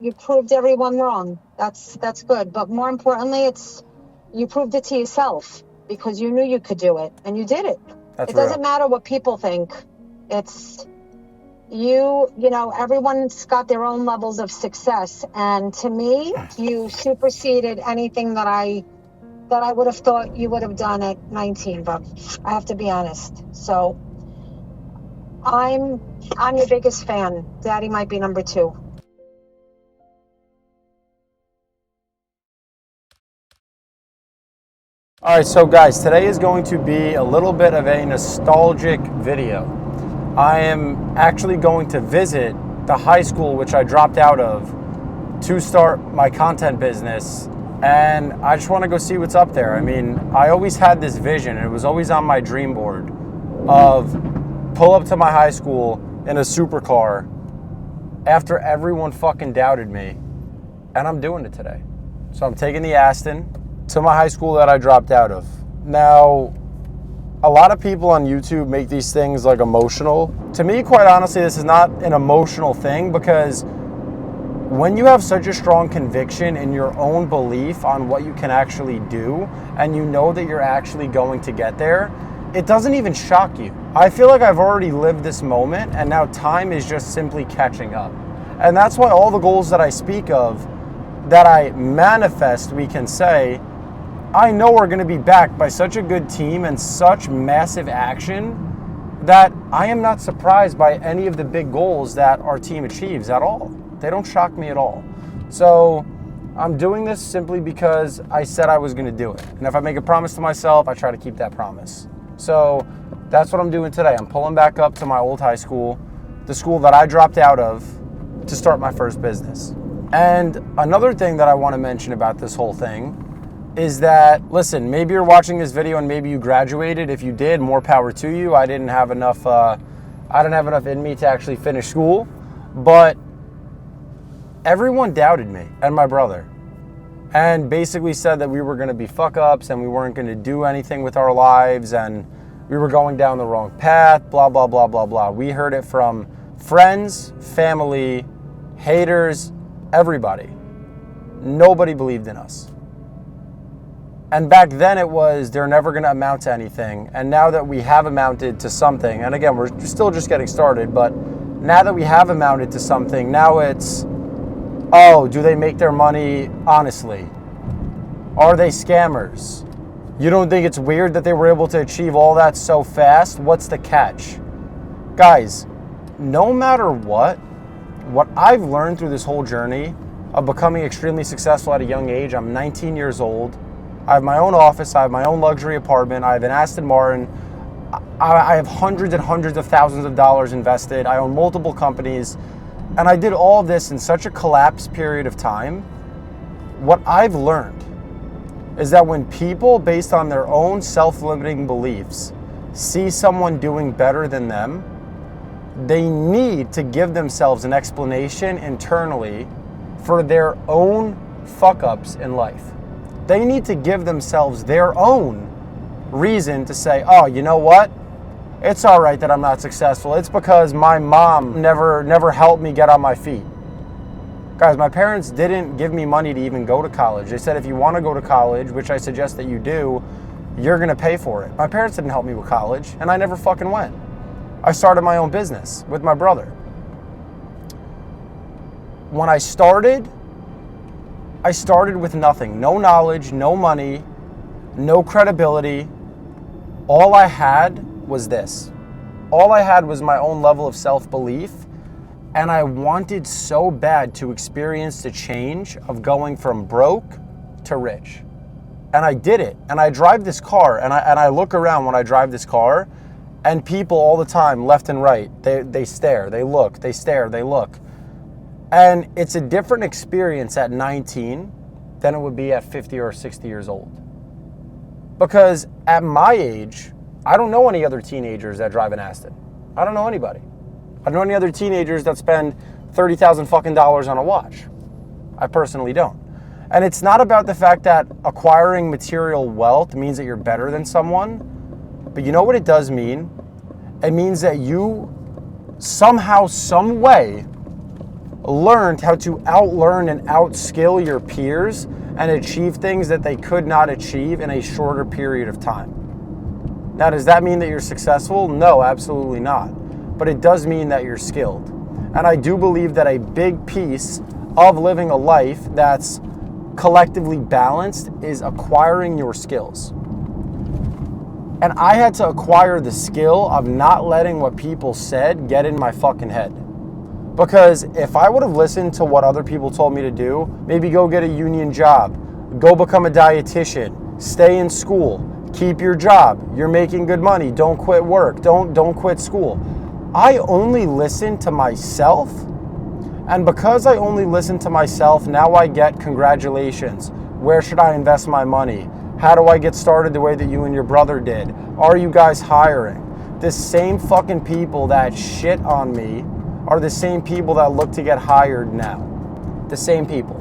you proved everyone wrong. That's good. But more importantly, you proved it to yourself because you knew you could do it and you did it. That's It doesn't real. matter what people think. It's everyone's got their own levels of success. And to me, you superseded anything that I would have thought you would have done at 19, but I have to be honest. So I'm your biggest fan. Daddy might be number 2. All right, so guys, today is going to be a little bit of a nostalgic video. I am actually going to visit the high school which I dropped out of to start my content business, and I just want to go see what's up there. I mean, I always had this vision, and it was always on my dream board of pull up to my high school in a supercar after everyone fucking doubted me, and I'm doing it today. So I'm taking the Aston to my high school that I dropped out of. Now, a lot of people on YouTube make these things like emotional. To me, quite honestly, this is not an emotional thing, because when you have such a strong conviction in your own belief on what you can actually do, and you know that you're actually going to get there, it doesn't even shock you. I feel like I've already lived this moment, and now time is just simply catching up. And that's why all the goals that I speak of, that I manifest, we can say, I know we're going to be backed by such a good team and such massive action that I am not surprised by any of the big goals that our team achieves at all. They don't shock me at all. So I'm doing this simply because I said I was going to do it. And if I make a promise to myself, I try to keep that promise. So that's what I'm doing today. I'm pulling back up to my old high school, the school that I dropped out of, to start my first business. And another thing that I want to mention about this whole thing is that, listen, maybe you're watching this video and maybe you graduated. If you did, more power to you. I didn't have enough in me to actually finish school, but everyone doubted me and my brother, and basically said that we were going to be fuck ups and we weren't going to do anything with our lives and we were going down the wrong path, blah, blah, blah, blah, blah. We heard it from friends, family, haters, everybody. Nobody believed in us. And back then it was, they're never going to amount to anything. And now that we have amounted to something, and again, we're still just getting started, but now that we have amounted to something, now it's, oh, do they make their money honestly? Are they scammers? You don't think it's weird that they were able to achieve all that so fast? What's the catch? Guys, no matter what I've learned through this whole journey of becoming extremely successful at a young age, I'm 19 years old. I have my own office, I have my own luxury apartment, I have an Aston Martin, I have hundreds and hundreds of thousands of dollars invested, I own multiple companies, and I did all of this in such a collapsed period of time. What I've learned is that when people, based on their own self-limiting beliefs, see someone doing better than them, they need to give themselves an explanation internally for their own fuck-ups in life. They need to give themselves their own reason to say, oh, you know what? It's all right that I'm not successful. It's because my mom never helped me get on my feet. Guys, my parents didn't give me money to even go to college. They said, if you want to go to college, which I suggest that you do, you're going to pay for it. My parents didn't help me with college, and I never fucking went. I started my own business with my brother. When I started with nothing. No knowledge, no money, no credibility. All I had was this. All I had was my own level of self-belief, and I wanted so bad to experience the change of going from broke to rich. And I did it. And I drive this car, and I look around when I drive this car, and people all the time, left and right, they stare, they look, they stare, they look. And it's a different experience at 19 than it would be at 50 or 60 years old. Because at my age, I don't know any other teenagers that drive an Aston. I don't know anybody. I don't know any other teenagers that spend $30,000 fucking dollars on a watch. I personally don't. And it's not about the fact that acquiring material wealth means that you're better than someone. But you know what it does mean? It means that you somehow, some way, learned how to outlearn and outskill your peers and achieve things that they could not achieve in a shorter period of time. Now, does that mean that you're successful? No, absolutely not. But it does mean that you're skilled. And I do believe that a big piece of living a life that's collectively balanced is acquiring your skills. And I had to acquire the skill of not letting what people said get in my fucking head. Because if I would have listened to what other people told me to do, maybe go get a union job, go become a dietitian, stay in school, keep your job, you're making good money, don't quit work, don't quit school. I only listened to myself, and because I only listened to myself, now I get congratulations. Where should I invest my money? How do I get started the way that you and your brother did? Are you guys hiring? The same fucking people that shit on me are the same people that look to get hired now. The same people.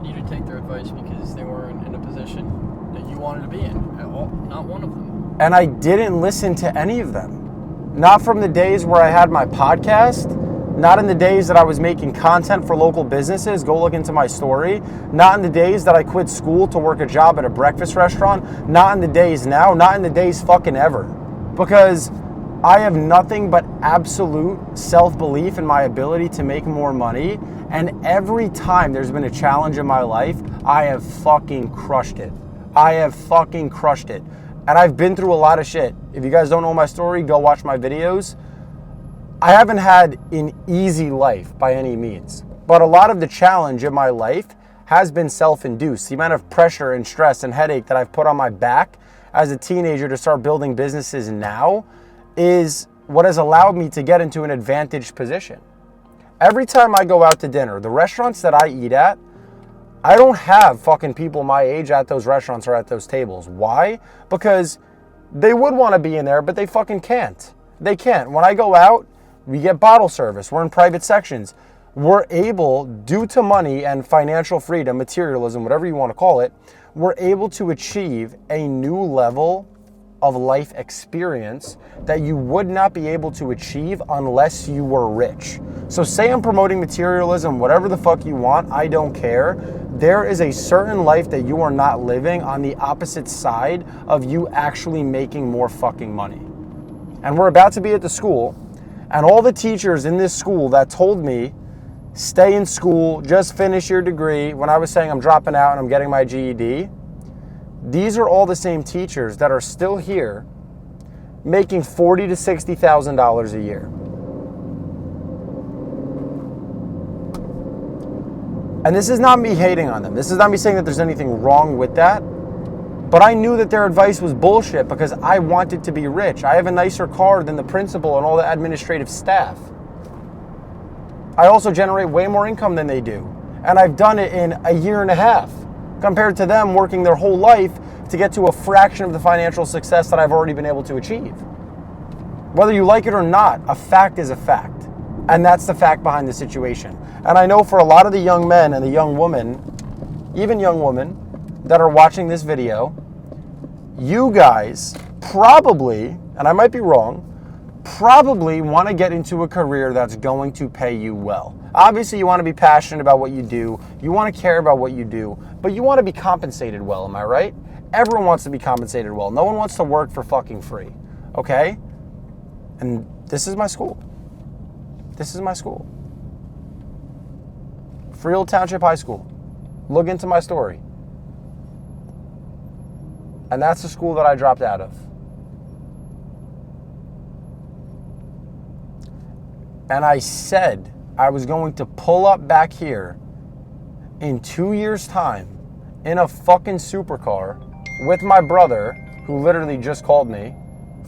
You need to take their advice because they weren't in a position that you wanted to be in at all. Not one of them. And I didn't listen to any of them. Not from the days where I had my podcast, not in the days that I was making content for local businesses, go look into my story, not in the days that I quit school to work a job at a breakfast restaurant, not in the days now, not in the days fucking ever. Because I have nothing but absolute self-belief in my ability to make more money, and every time there's been a challenge in my life, I have fucking crushed it. I have fucking crushed it. And I've been through a lot of shit. If you guys don't know my story, go watch my videos. I haven't had an easy life by any means, but a lot of the challenge in my life has been self-induced. The amount of pressure and stress and headache that I've put on my back as a teenager to start building businesses now is what has allowed me to get into an advantaged position. Every time I go out to dinner, the restaurants that I eat at, I don't have fucking people my age at those restaurants or at those tables. Why? Because they would want to be in there, but they fucking can't. They can't. When I go out, we get bottle service. We're in private sections. We're able, due to money and financial freedom, materialism, whatever you want to call it, we're able to achieve a new level of life experience that you would not be able to achieve unless you were rich. So say I'm promoting materialism, whatever the fuck you want, I don't care. There is a certain life that you are not living on the opposite side of you actually making more fucking money. And we're about to be at the school, and all the teachers in this school that told me, stay in school, just finish your degree, when I was saying I'm dropping out and I'm getting my GED, these are all the same teachers that are still here making $40,000 to $60,000 a year. And this is not me hating on them. This is not me saying that there's anything wrong with that. But I knew that their advice was bullshit because I wanted to be rich. I have a nicer car than the principal and all the administrative staff. I also generate way more income than they do. And I've done it in a year and a half, compared to them working their whole life to get to a fraction of the financial success that I've already been able to achieve. Whether you like it or not, a fact is a fact. And that's the fact behind the situation. And I know for a lot of the young men and the young women, even young women, that are watching this video, you guys probably, and I might be wrong, probably want to get into a career that's going to pay you well. Obviously, you want to be passionate about what you do. You want to care about what you do, but you want to be compensated well, am I right? Everyone wants to be compensated well. No one wants to work for fucking free, okay? And this is my school. This is my school. Freehold Township High School. Look into my story. And that's the school that I dropped out of. And I said I was going to pull up back here in 2 years' time in a fucking supercar with my brother, who literally just called me.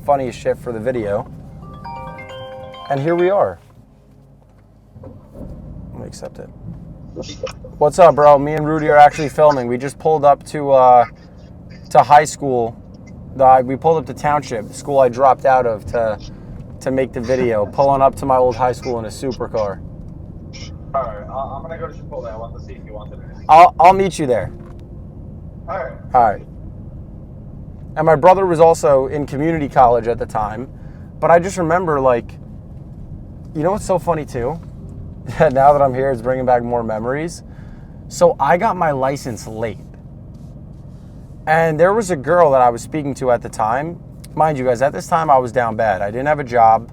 Funniest shit for the video. And here we are. Let me accept it. What's up, bro? Me and Rudy are actually filming. We just pulled up to high school. We pulled up to Township, the school I dropped out of to make the video. Pulling up to my old high school in a supercar. All right, I'm gonna go to Chipotle. I want to see if you want it. I'll meet you there. All right. All right. And my brother was also in community college at the time, but I just remember, like, You know what's so funny too? Now that I'm here, it's bringing back more memories. So I got my license late. And there was a girl that I was speaking to at the time. Mind you guys, at this time I was down bad. I didn't have a job.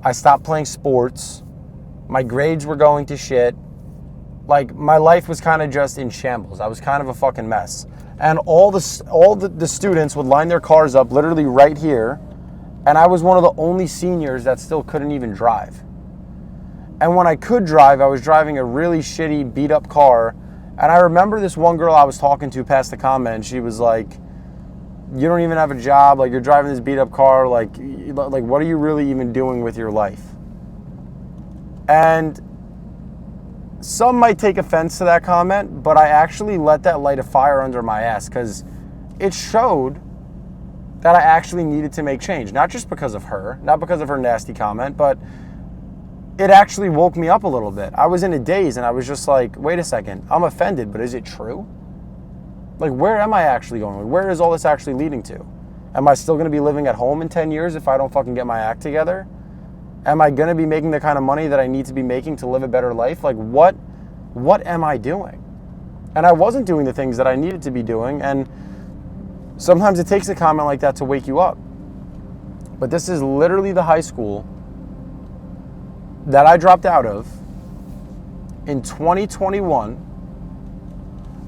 I stopped playing sports. My grades were going to shit. Like, my life was kind of just in shambles. I was kind of a fucking mess. And all the students would line their cars up literally right here. And I was one of the only seniors that still couldn't even drive. And when I could drive, I was driving a really shitty, beat up car. And I remember this one girl I was talking to passed the comment, and she was like, you don't even have a job, like, you're driving this beat up car, like what are you really even doing with your life? And some might take offense to that comment, but I actually let that light a fire under my ass, because it showed that I actually needed to make change. Not just because of her, not because of her nasty comment, but it actually woke me up a little bit. I was in a daze, and I was just like, wait a second, I'm offended, but is it true? Like, where am I actually going? Where is all this actually leading to? Am I still gonna be living at home in 10 years if I don't fucking get my act together? Am I gonna be making the kind of money that I need to be making to live a better life? Like, what am I doing? And I wasn't doing the things that I needed to be doing, and sometimes it takes a comment like that to wake you up. But this is literally the high school that I dropped out of in 2021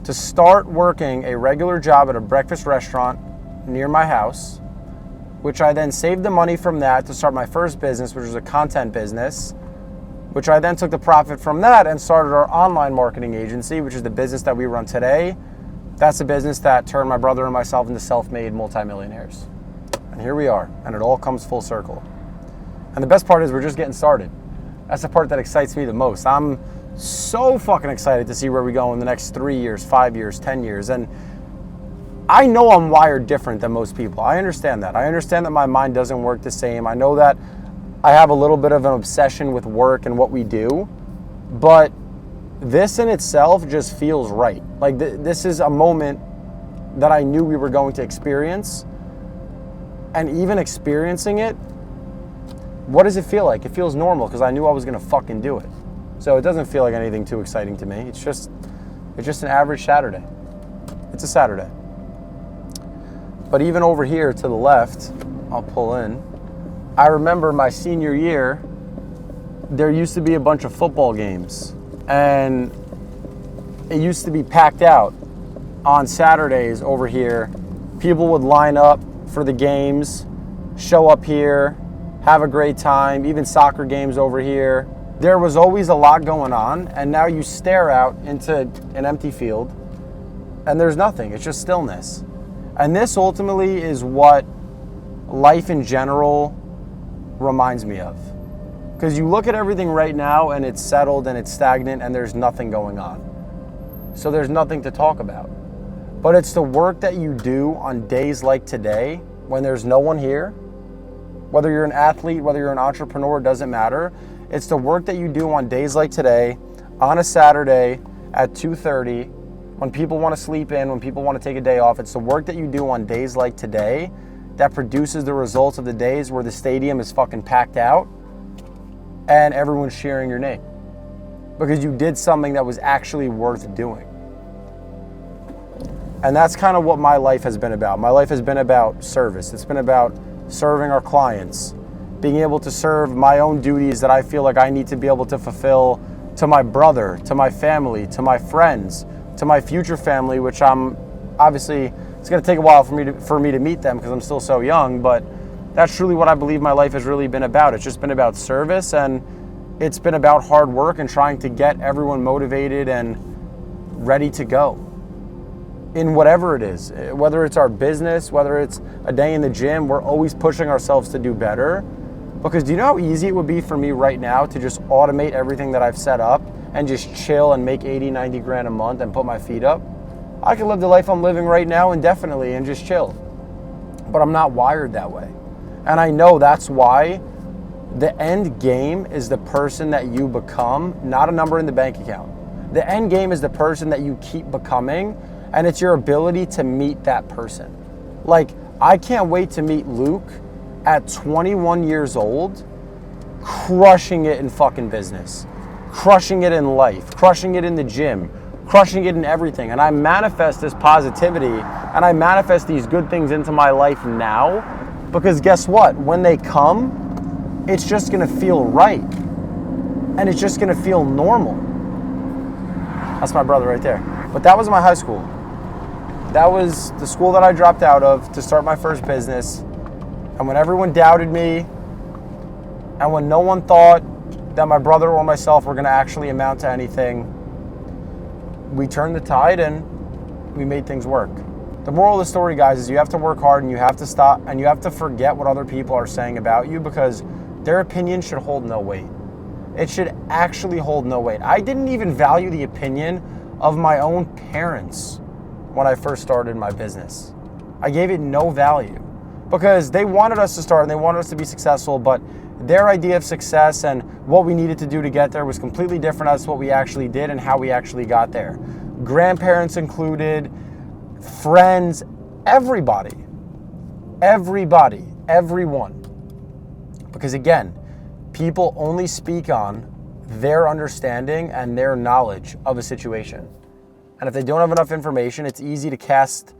to start working a regular job at a breakfast restaurant near my house, which I then saved the money from that to start my first business, which was a content business, which I then took the profit from that and started our online marketing agency, which is the business that we run today. That's a business that turned my brother and myself into self-made multimillionaires. And here we are, and it all comes full circle. And the best part is we're just getting started. That's the part that excites me the most. I'm so fucking excited to see where we go in the next 3 years, 5 years, 10 years. And I know I'm wired different than most people. I understand that. I understand that my mind doesn't work the same. I know that I have a little bit of an obsession with work and what we do. But this in itself just feels right. Like, this is a moment that I knew we were going to experience. And even experiencing it, what does it feel like? It feels normal because I knew I was going to fucking do it. So it doesn't feel like anything too exciting to me. It's just an average Saturday. It's a Saturday. But even over here to the left, I'll pull in. I remember my senior year, there used to be a bunch of football games. And it used to be packed out on Saturdays over here. People would line up for the games, show up here, have a great time, even soccer games over here. There was always a lot going on, and now you stare out into an empty field, and there's nothing. It's just stillness. And this ultimately is what life in general reminds me of. Because you look at everything right now, and it's settled, and it's stagnant, and there's nothing going on. So there's nothing to talk about. But it's the work that you do on days like today, when there's no one here. Whether you're an athlete, whether you're an entrepreneur, doesn't matter. It's the work that you do on days like today, on a Saturday at 2:30, when people want to sleep in, when people want to take a day off. It's the work that you do on days like today that produces the results of the days where the stadium is fucking packed out and everyone's cheering your name. Because you did something that was actually worth doing. And that's kind of what my life has been about. My life has been about service. It's been about serving our clients, being able to serve my own duties that I feel like I need to be able to fulfill to my brother, to my family, to my friends, to my future family, which I'm obviously, it's going to take a while for me to meet them because I'm still so young, but that's truly what I believe my life has really been about. It's just been about service, and it's been about hard work and trying to get everyone motivated and ready to go in whatever it is. Whether it's our business, whether it's a day in the gym, we're always pushing ourselves to do better. Because do you know how easy it would be for me right now to just automate everything that I've set up and just chill and make 80, 90 grand a month and put my feet up? I could live the life I'm living right now indefinitely and just chill. But I'm not wired that way. And I know that's why the end game is the person that you become, not a number in the bank account. The end game is the person that you keep becoming, and it's your ability to meet that person. Like, I can't wait to meet Luke at 21 years old crushing it in fucking business, crushing it in life, crushing it in the gym, crushing it in everything. And I manifest this positivity and I manifest these good things into my life now, because guess what? When they come, it's just gonna feel right. And it's just gonna feel normal. That's my brother right there. But that was my high school. That was the school that I dropped out of to start my first business. And when everyone doubted me, and when no one thought that my brother or myself were gonna actually amount to anything, we turned the tide and we made things work. The moral of the story, guys, is you have to work hard and you have to stop and you have to forget what other people are saying about you, because their opinion should hold no weight. It should actually hold no weight. I didn't even value the opinion of my own parents when I first started my business. I gave it no value because they wanted us to start and they wanted us to be successful, but their idea of success and what we needed to do to get there was completely different as what we actually did and how we actually got there. Grandparents included, friends, everybody, everyone. Because again, people only speak on their understanding and their knowledge of a situation. And if they don't have enough information, it's easy to cast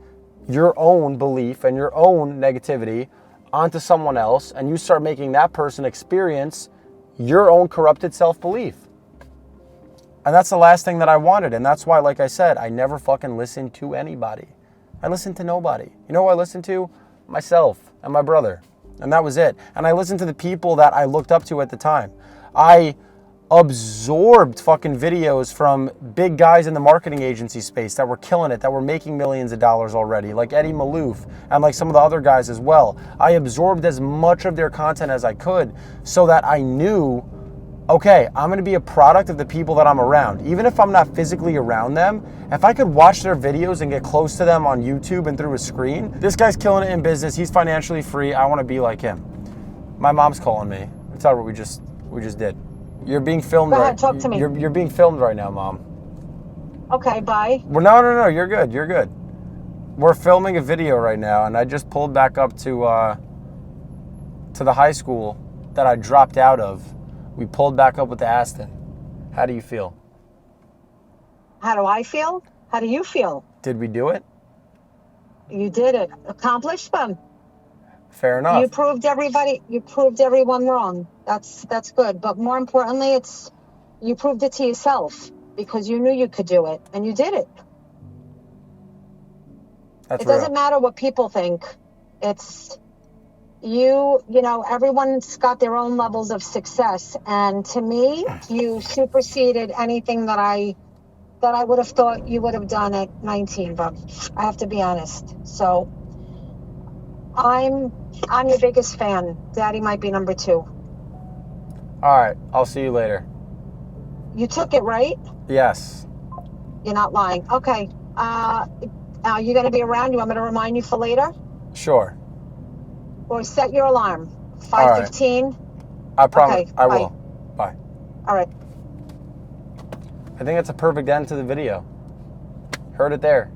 your own belief and your own negativity onto someone else, and you start making that person experience your own corrupted self-belief. And that's the last thing that I wanted. And that's why, like I said, I never fucking listened to anybody. I listened to nobody. You know who I listened to? Myself and my brother. And that was it. And I listened to the people that I looked up to at the time. I absorbed fucking videos from big guys in the marketing agency space that were killing it, that were making millions of dollars already, like Eddie Malouf and like some of the other guys as well. I absorbed as much of their content as I could so that I knew, okay, I'm gonna be a product of the people that I'm around. Even if I'm not physically around them, if I could watch their videos and get close to them on YouTube and through a screen, this guy's killing it in business, he's financially free, I wanna be like him. My mom's calling me. Tell her what we just did. You're being filmed. Go ahead, talk to me. You're being filmed right now, Mom. Okay, bye. Well, no, you're good. You're good. We're filming a video right now, and I just pulled back up to the high school that I dropped out of. We pulled back up with the Aston. How do you feel? How do I feel? How do you feel? Did we do it? You did it. Accomplished them. Fair enough. You proved everyone wrong. That's good. But more importantly, you proved it to yourself because you knew you could do it and you did it. It doesn't matter what people think. It's you know, everyone's got their own levels of success. And to me, you superseded anything that I would have thought you would have done at 19, but I have to be honest. So I'm your biggest fan. Daddy might be number 2. All right. I'll see you later. You took it, right? Yes. You're not lying. Okay. Are you going to be around? You want me to remind you for later? Sure. Or set your alarm. 5:15. I promise. Okay, I bye. will. Bye. All right. I think that's a perfect end to the video. Heard it there.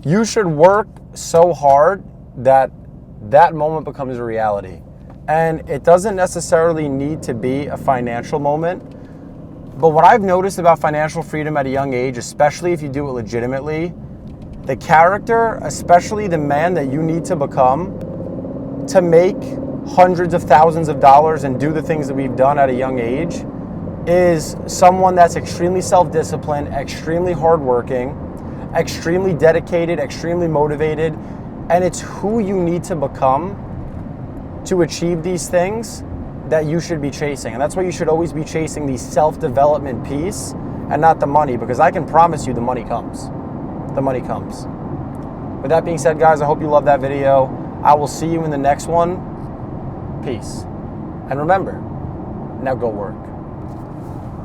You should work so hard that moment becomes a reality. And it doesn't necessarily need to be a financial moment. But what I've noticed about financial freedom at a young age, especially if you do it legitimately, the character, especially the man that you need to become to make hundreds of thousands of dollars and do the things that we've done at a young age, is someone that's extremely self-disciplined, extremely hardworking, extremely dedicated, extremely motivated, and it's who you need to become to achieve these things that you should be chasing. And that's why you should always be chasing the self-development piece and not the money, because I can promise you the money comes. The money comes. With that being said, guys, I hope you love that video. I will see you in the next one. Peace. And remember, now go work.